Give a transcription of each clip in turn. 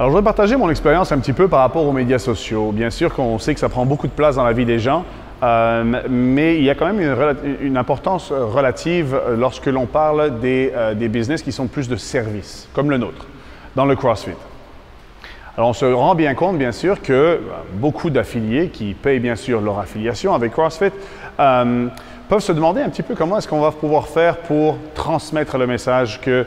Alors, je voudrais partager mon expérience un petit peu par rapport aux médias sociaux. Bien sûr qu'on sait que ça prend beaucoup de place dans la vie des gens, mais il y a quand même une importance relative lorsque l'on parle des business qui sont plus de services, comme le nôtre, dans le CrossFit. Alors, on se rend bien compte, bien sûr, que beaucoup d'affiliés qui payent bien sûr leur affiliation avec CrossFit peuvent se demander un petit peu comment est-ce qu'on va pouvoir faire pour transmettre le message que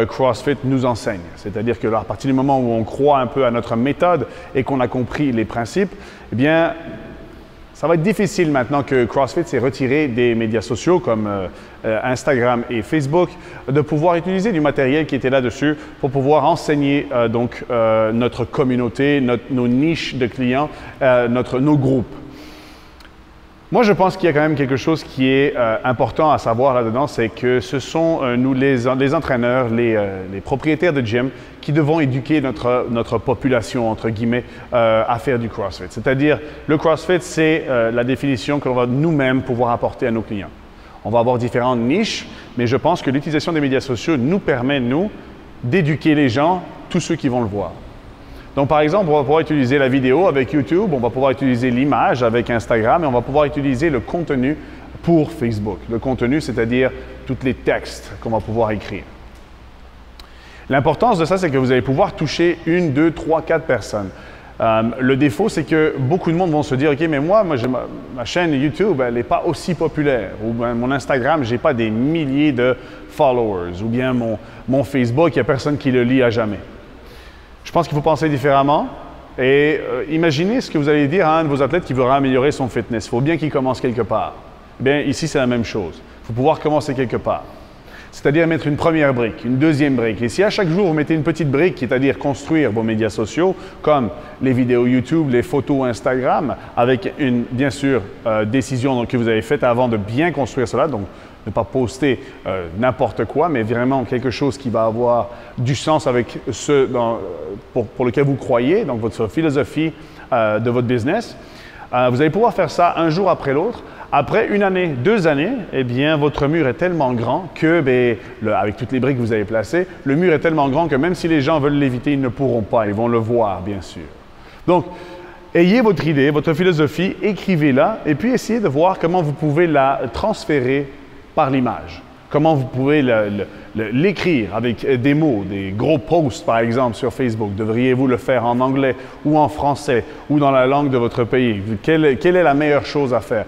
CrossFit nous enseigne. C'est-à-dire que là, à partir du moment où on croit un peu à notre méthode et qu'on a compris les principes, eh bien, ça va être difficile maintenant que CrossFit s'est retiré des médias sociaux comme Instagram et Facebook, de pouvoir utiliser du matériel qui était là-dessus pour pouvoir enseigner notre communauté, nos niches de clients, nos groupes. Moi, je pense qu'il y a quand même quelque chose qui est important à savoir là-dedans, c'est que ce sont nous les entraîneurs, les propriétaires de gym qui devons éduquer notre population, entre guillemets, à faire du CrossFit. C'est-à-dire, le CrossFit, c'est la définition que l'on va nous-mêmes pouvoir apporter à nos clients. On va avoir différentes niches, mais je pense que l'utilisation des médias sociaux nous permet, nous, d'éduquer les gens, tous ceux qui vont le voir. Donc, par exemple, on va pouvoir utiliser la vidéo avec YouTube, on va pouvoir utiliser l'image avec Instagram et on va pouvoir utiliser le contenu pour Facebook. Le contenu, c'est-à-dire tous les textes qu'on va pouvoir écrire. L'importance de ça, c'est que vous allez pouvoir toucher 1, 2, 3, 4 personnes. Le défaut, c'est que beaucoup de monde vont se dire « Ok, mais moi ma chaîne YouTube, elle n'est pas aussi populaire. » Ou mon Instagram, je n'ai pas des milliers de followers. Ou bien mon Facebook, il n'y a personne qui le lit à jamais. Je pense qu'il faut penser différemment et imaginez ce que vous allez dire à un de vos athlètes qui voudra améliorer son fitness. Il faut bien qu'il commence quelque part. Bien, ici, c'est la même chose. Il faut pouvoir commencer quelque part. C'est-à-dire mettre une première brique, une deuxième brique. Et si à chaque jour, vous mettez une petite brique, c'est-à-dire construire vos médias sociaux, comme les vidéos YouTube, les photos Instagram, avec une, bien sûr, décision que vous avez faite avant de bien construire cela, donc ne pas poster n'importe quoi, mais vraiment quelque chose qui va avoir du sens avec ce pour lequel vous croyez, donc votre philosophie de votre business. Vous allez pouvoir faire ça un jour après l'autre. Après 1 année, 2 années, eh bien, votre mur est tellement grand que, avec toutes les briques que vous avez placées, le mur est tellement grand que même si les gens veulent l'éviter, ils ne pourront pas. Ils vont le voir, bien sûr. Donc, ayez votre idée, votre philosophie, écrivez-la et puis essayez de voir comment vous pouvez la transférer par l'image. Comment vous pouvez l'écrire avec des mots, des gros posts par exemple sur Facebook. Devriez-vous le faire en anglais ou en français ou dans la langue de votre pays? Quelle est la meilleure chose à faire?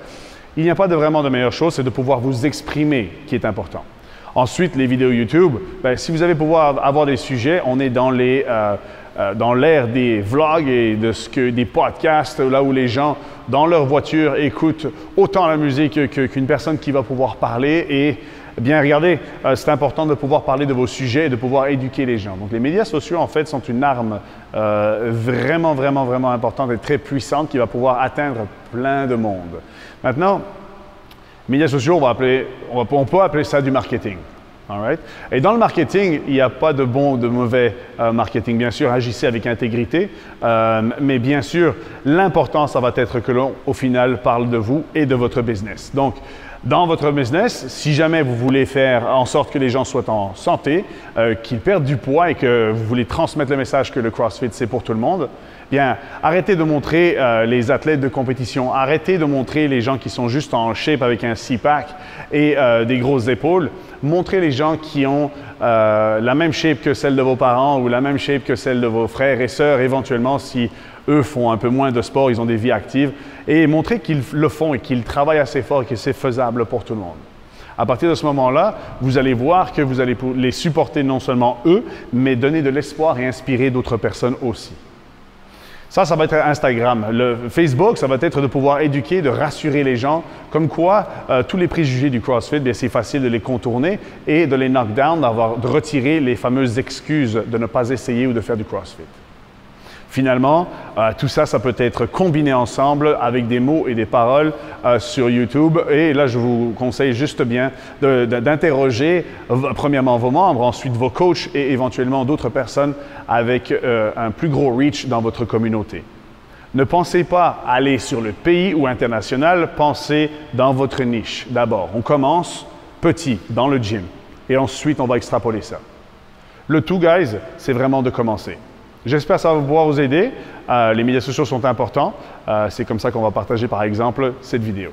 Il n'y a pas vraiment de meilleure chose, c'est de pouvoir vous exprimer qui est important. Ensuite, les vidéos YouTube, si vous allez pouvoir avoir des sujets, on est dans l'ère des vlogs et des podcasts, là où les gens, dans leur voiture, écoutent autant la musique qu'une personne qui va pouvoir parler. Et bien, regardez, c'est important de pouvoir parler de vos sujets et de pouvoir éduquer les gens. Donc, les médias sociaux, en fait, sont une arme vraiment importante et très puissante qui va pouvoir atteindre plein de monde. Maintenant, médias sociaux, on peut appeler ça du marketing. All right? Et dans le marketing, il n'y a pas de bon ou de mauvais marketing. Bien sûr, agissez avec intégrité, mais bien sûr, l'important, ça va être que l'on, au final, parle de vous et de votre business. Donc, dans votre business, si jamais vous voulez faire en sorte que les gens soient en santé, qu'ils perdent du poids et que vous voulez transmettre le message que le CrossFit, c'est pour tout le monde, bien, arrêtez de montrer les athlètes de compétition, arrêtez de montrer les gens qui sont juste en shape avec un six-pack et des grosses épaules. Montrez les gens qui ont la même shape que celle de vos parents ou la même shape que celle de vos frères et sœurs, éventuellement si eux font un peu moins de sport, ils ont des vies actives, et montrez qu'ils le font et qu'ils travaillent assez fort et que c'est faisable pour tout le monde. À partir de ce moment-là, vous allez voir que vous allez les supporter non seulement eux, mais donner de l'espoir et inspirer d'autres personnes aussi. Ça va être Instagram. Le Facebook, ça va être de pouvoir éduquer, de rassurer les gens, comme quoi tous les préjugés du CrossFit, c'est facile de les contourner et de les knock down, de retirer les fameuses excuses de ne pas essayer ou de faire du CrossFit. Finalement, tout ça, ça peut être combiné ensemble avec des mots et des paroles sur YouTube. Et là, je vous conseille juste bien d'interroger premièrement vos membres, ensuite vos coachs et éventuellement d'autres personnes avec un plus gros reach dans votre communauté. Ne pensez pas aller sur le pays ou international, pensez dans votre niche. D'abord, on commence petit, dans le gym, et ensuite on va extrapoler ça. Le tout, guys, c'est vraiment de commencer. J'espère que ça va pouvoir vous aider. Les médias sociaux sont importants. C'est comme ça qu'on va partager, par exemple, cette vidéo.